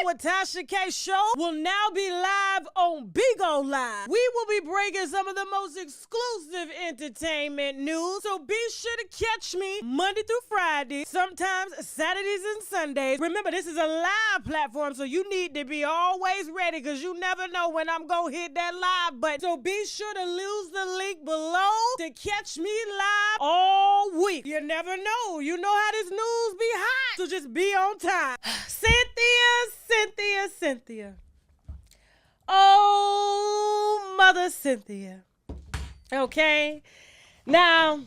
with Tasha K show will now be live on Bigo Live. We will be bringing some of the most exclusive entertainment news, so be sure to catch me Monday through Friday, sometimes Saturdays and Sundays. Remember, this is a live platform, so you need to be always ready because you never know when I'm going to hit that live button. So be sure to use the link below to catch me live all week. You never know. You know how this news be hot, so just be on time. Cynthia. Oh, Mother Cynthia. Okay. Now,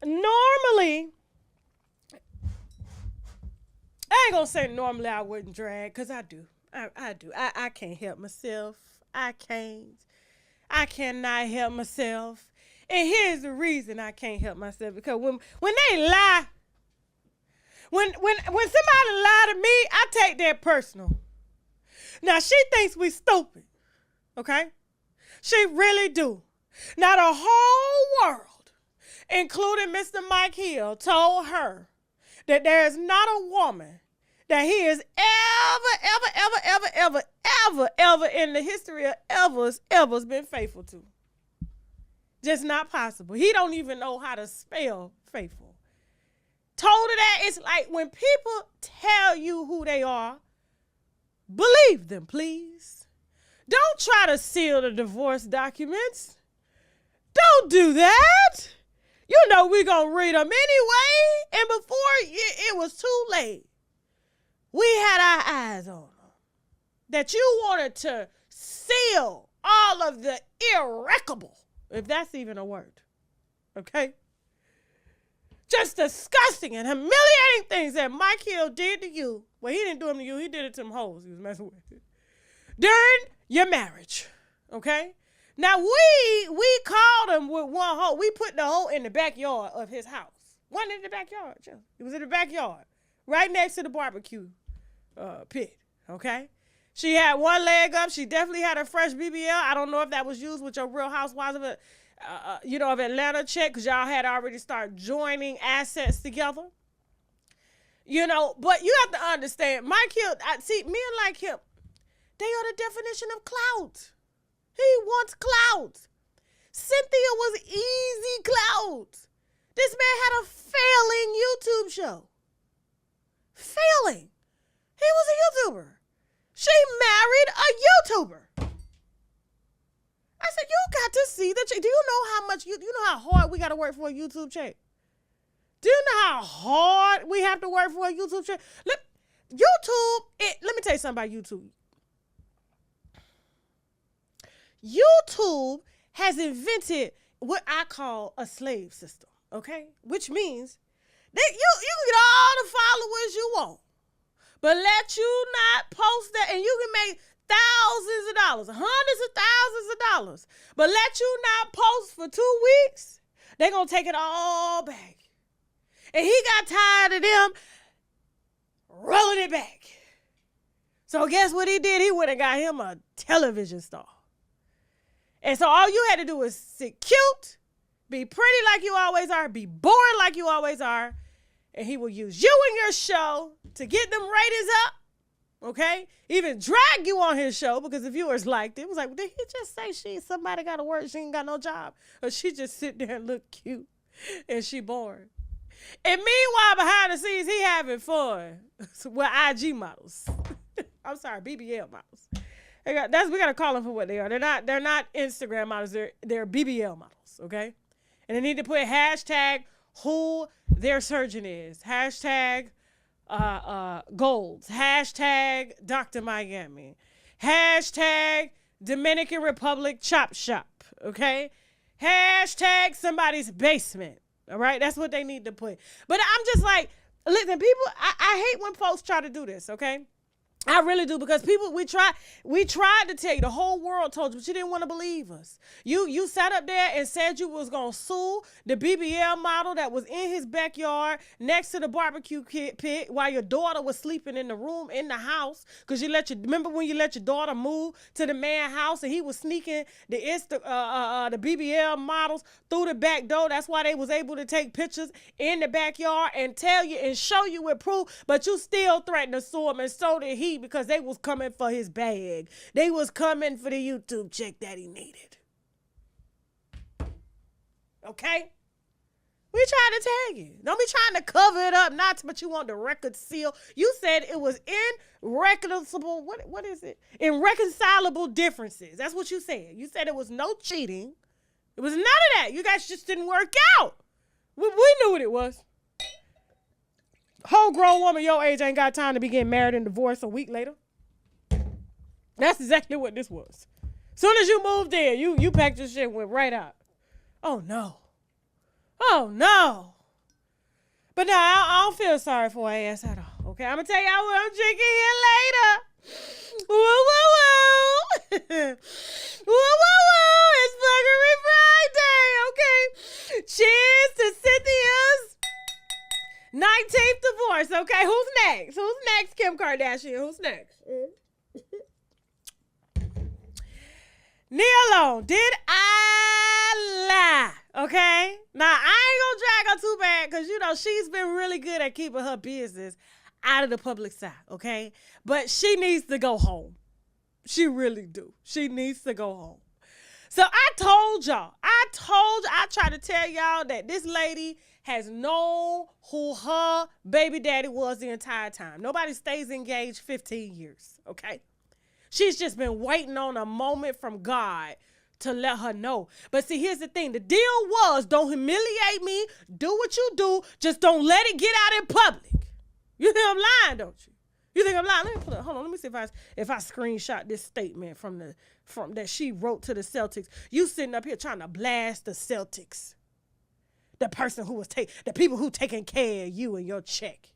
normally, I ain't gonna say normally I wouldn't drag, because I do. I do. I can't help myself. I cannot help myself. And here's the reason I can't help myself, because when they lie, when somebody lie to me, I take that personal. Now, she thinks we stupid, okay? She really do. Now, the whole world, including Mr. Mike Hill, told her that there is not a woman that he has ever in the history of ever's been faithful to. Just not possible. He don't even know how to spell faithful. Told her that. It's like when people tell you who they are, believe them, please. Don't try to seal the divorce documents. Don't do that. You know we're going to read them anyway. And before it was too late, we had our eyes on them. That you wanted to seal all of the irreparable, if that's even a word. Okay? Just disgusting and humiliating things that Mike Hill did to you. Well, he didn't do them to you. He did it to them hoes he was messing with. During your marriage. Okay? Now, we called him with one hoe. We put the hoe in the backyard of his house. Wasn't in the backyard, Joe. It was in the backyard. Right next to the barbecue pit. Okay? She had one leg up. She definitely had a fresh BBL. I don't know if that was used with your Real Housewives of of Atlanta check, because y'all had already started joining assets together. But you have to understand, Mike Hill, men like him, they are the definition of clout. He wants clout. Cynthia was easy clout. This man had a failing YouTube show. Failing. He was a YouTuber. She married a YouTuber. I said, you got to see the check. Do you know how much, you know how hard we got to work for a YouTube check? Do you know how hard we have to work for a YouTube check? Look, let me tell you something about YouTube. YouTube has invented what I call a slave system, okay? Which means that you can get all the followers you want, but let you not post that, and you can make thousands of dollars, hundreds of thousands of dollars, but let you not post for 2 weeks, they're going to take it all back. And he got tired of them rolling it back. So guess what he did? He went and got him a television star. And so all you had to do was sit cute, be pretty like you always are, be boring like you always are, and he will use you and your show to get them ratings up. Okay? Even drag you on his show because the viewers liked it. It was like, did he just say somebody got to work, she ain't got no job? Or she just sit there and look cute and she bored. And meanwhile, behind the scenes, he having fun with IG models. I'm sorry, BBL models. We got to call them for what they are. They're not Instagram models. They're BBL models, okay? And they need to put hashtag who their surgeon is. Hashtag Golds, hashtag Dr. Miami, hashtag Dominican Republic Chop Shop, okay? Hashtag somebody's basement, all right? That's what they need to put. But I'm just like, listen, people, I hate when folks try to do this, okay? I really do, because people, we tried to tell you, the whole world told you, but you didn't want to believe us. You sat up there and said you was going to sue the BBL model that was in his backyard next to the barbecue pit while your daughter was sleeping in the room in the house, because remember when you let your daughter move to the man's house and he was sneaking the BBL models through the back door? That's why they was able to take pictures in the backyard and tell you and show you with proof, but you still threatened to sue him, and so did he. TV because they was coming for his bag. They was coming for the YouTube check that he needed. Okay? We trying to tell you. Don't be trying to cover it up, but you want the record seal. You said it was irreconcilable. What is it? Irreconcilable differences. That's what you said. You said it was no cheating. It was none of that. You guys just didn't work out. We knew what it was. Whole grown woman your age ain't got time to be getting married and divorced a week later. That's exactly what this was. Soon as you moved in, you packed your shit and went right out. Oh, no. Oh, no. But no, I don't feel sorry for her ass at all, okay? I'm going to tell y'all what I'm drinking here later. Woo, woo, woo. Woo, woo, woo. It's Burgery Friday, okay? Cheers to Cynthia's 19th divorce, okay? Who's next? Who's next, Kim Kardashian? Who's next? Nia Long, did I lie? Okay? Now, I ain't gonna drag her too bad because, she's been really good at keeping her business out of the public side, okay? But she needs to go home. She really do. She needs to go home. So I told y'all, I tried to tell y'all that this lady has known who her baby daddy was the entire time. Nobody stays engaged 15 years, okay? She's just been waiting on a moment from God to let her know. But see, here's the thing. The deal was, don't humiliate me. Do what you do. Just don't let it get out in public. You think I'm lying, don't you? You think I'm lying? Let me put it. Hold on. Let me see if I screenshot this statement from that she wrote to the Celtics. You sitting up here trying to blast the Celtics. The person who was the people who taking care of you and your check.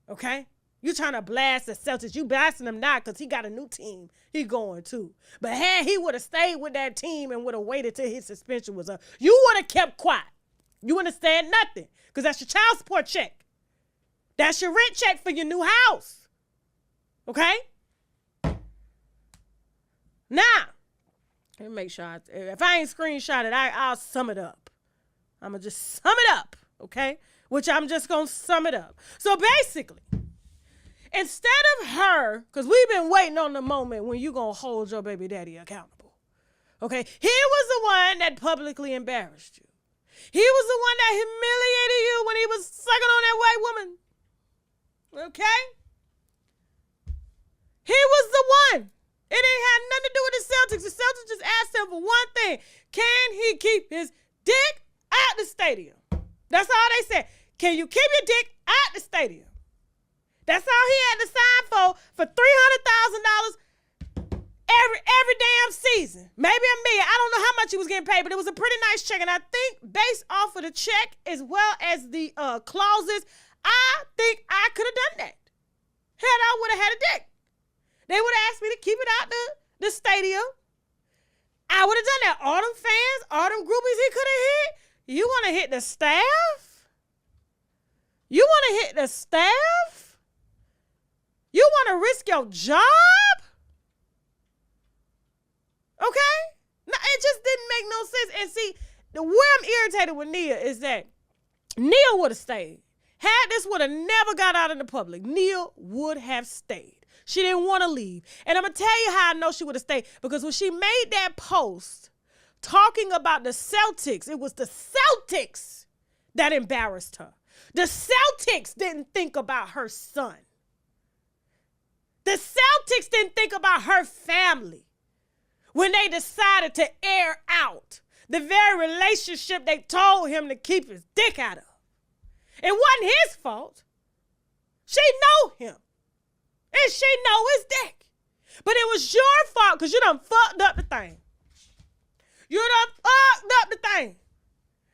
Okay? You trying to blast the Celtics. You blasting him now because he got a new team. He going too. But had he would have stayed with that team and would have waited till his suspension was up, you would have kept quiet. You wouldn't have said nothing because that's your child support check. That's your rent check for your new house. Okay? Now, let me make sure. If I ain't screenshot it, I'll sum it up. I'm going to just sum it up. Okay? Which I'm just going to sum it up. So basically, instead of her, because we've been waiting on the moment when you going to hold your baby daddy accountable. Okay? He was the one that publicly embarrassed you. He was the one that humiliated you when he was sucking on that white woman. Okay? He was the one. It ain't had nothing to do with the Celtics. The Celtics just asked him for one thing. Can he keep his dick at the stadium? That's all they said. Can you keep your dick at the stadium? That's all he had to sign for $300,000 every damn season. Maybe $1 million. I don't know how much he was getting paid, but it was a pretty nice check. And I think based off of the check as well as the clauses, I think I could have done that. Had I would have had a dick. They would have asked me to keep it out the stadium. I would have done that. All them fans, all them groupies he could have hit. You want to hit the staff? You want to hit the staff? You want to risk your job? Okay? No, it just didn't make no sense. And see, where I'm irritated with Nia is that Nia would have stayed. Had this would have never got out in the public, Nia would have stayed. She didn't want to leave. And I'm going to tell you how I know she would have stayed. Because when she made that post talking about the Celtics, it was the Celtics that embarrassed her. The Celtics didn't think about her son. The Celtics didn't think about her family when they decided to air out the very relationship they told him to keep his dick out of. It wasn't his fault. She know him. And she know his dick. But it was your fault because you done fucked up the thing. You done fucked up the thing.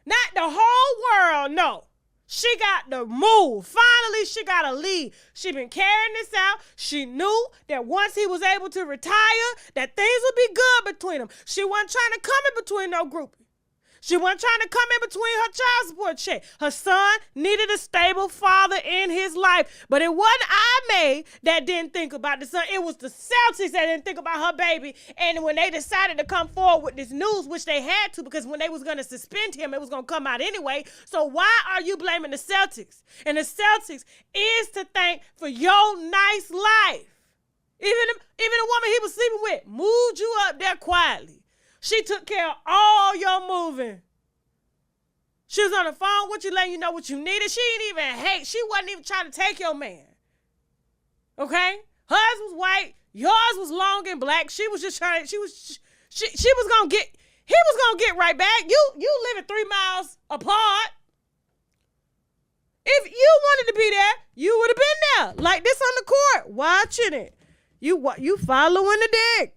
Not the whole world, no. She got to move. Finally, she got to leave. She been carrying this out. She knew that once he was able to retire, that things would be good between them. She wasn't trying to come in between no groupie. She wasn't trying to come in between her child support check. Her son needed a stable father in his life. But it wasn't May that didn't think about the son. It was the Celtics that didn't think about her baby. And when they decided to come forward with this news, which they had to, because when they was going to suspend him, it was going to come out anyway. So why are you blaming the Celtics? And the Celtics is to thank for your nice life. Even the woman he was sleeping with moved you up there quietly. She took care of all your moving. She was on the phone with you, letting you know what you needed. She didn't even hate. She wasn't even trying to take your man. Okay? Hers was white. Yours was long and black. She was just trying. She was gonna get. He was gonna get right back. You living 3 miles apart. If you wanted to be there, you would have been there, like this on the court, watching it. You following the dick.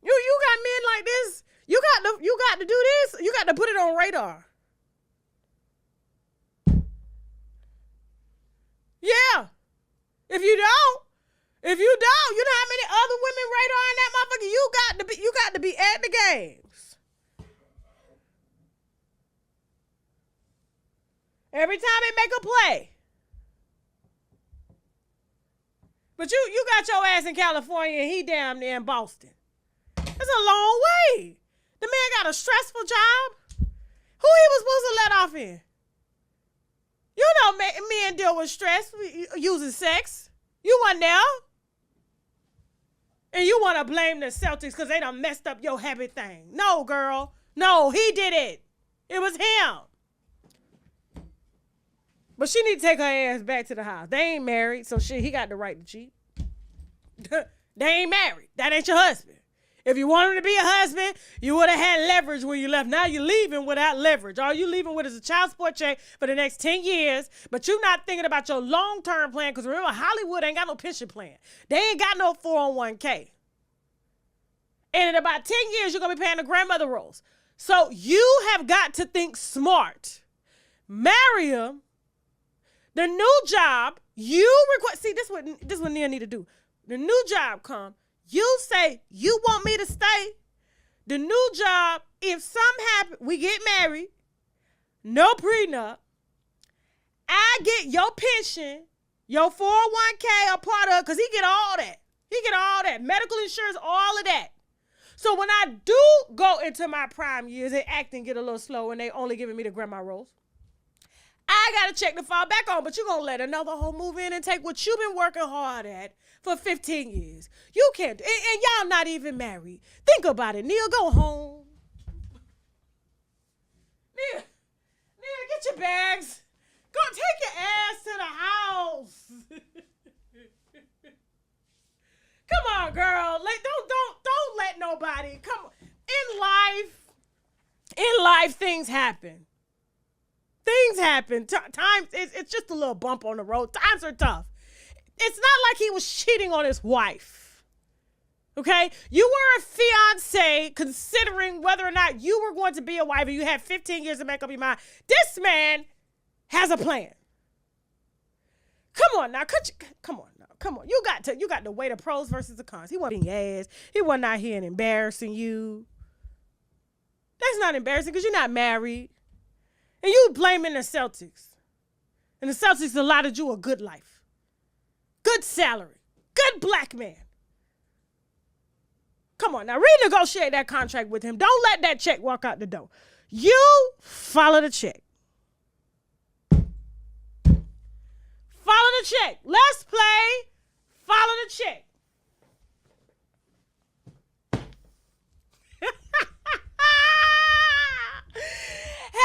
You got men like this. You got to do this. You got to put it on radar. Yeah. If you don't, you know how many other women radar in that motherfucker? You got to be at the games. Every time they make a play. But you got your ass in California and he down there in Boston. That's a long way. The man got a stressful job. Who he was supposed to let off in? You know men deal with stress using sex. You wasn't there. And you want to blame the Celtics because they done messed up your habit thing. No, girl. No, he did it. It was him. But she need to take her ass back to the house. They ain't married, so he got the right to cheat. They ain't married. That ain't your husband. If you wanted to be a husband, you would have had leverage when you left. Now you're leaving without leverage. All you leaving with is a child support check for the next 10 years, but you're not thinking about your long-term plan because remember, Hollywood ain't got no pension plan. They ain't got no 401k. And in about 10 years, you're going to be paying the grandmother roles. So you have got to think smart. Marry him. The new job, you request. See, this is what Nia need to do. The new job come. You say, you want me to stay? The new job, if something happen, we get married, no prenup, I get your pension, your 401k, a part of, because he get all that. He get all that. Medical insurance, all of that. So when I do go into my prime years and acting get a little slow and they only giving me the grandma roles, I got to check to fall back on, but you're going to let another hoe move in and take what you've been working hard at for 15 years. You can't, and y'all not even married. Think about it. Neil, go home. Neil, get your bags. Go take your ass to the house. Come on, girl. Don't let nobody, come on. In life, things happen. Things happen. Times, it's just a little bump on the road. Times are tough. It's not like he was cheating on his wife. Okay? You were a fiance considering whether or not you were going to be a wife and you had 15 years to make up your mind. This man has a plan. Come on now. Come on. You got to weigh the pros versus the cons. He wasn't being ass. He wasn't out here and embarrassing you. That's not embarrassing because you're not married. And you blaming the Celtics. And the Celtics allotted you a good life. Good salary. Good black man. Come on now, renegotiate that contract with him. Don't let that check walk out the door. You follow the check. Follow the check. Let's play. Follow the check.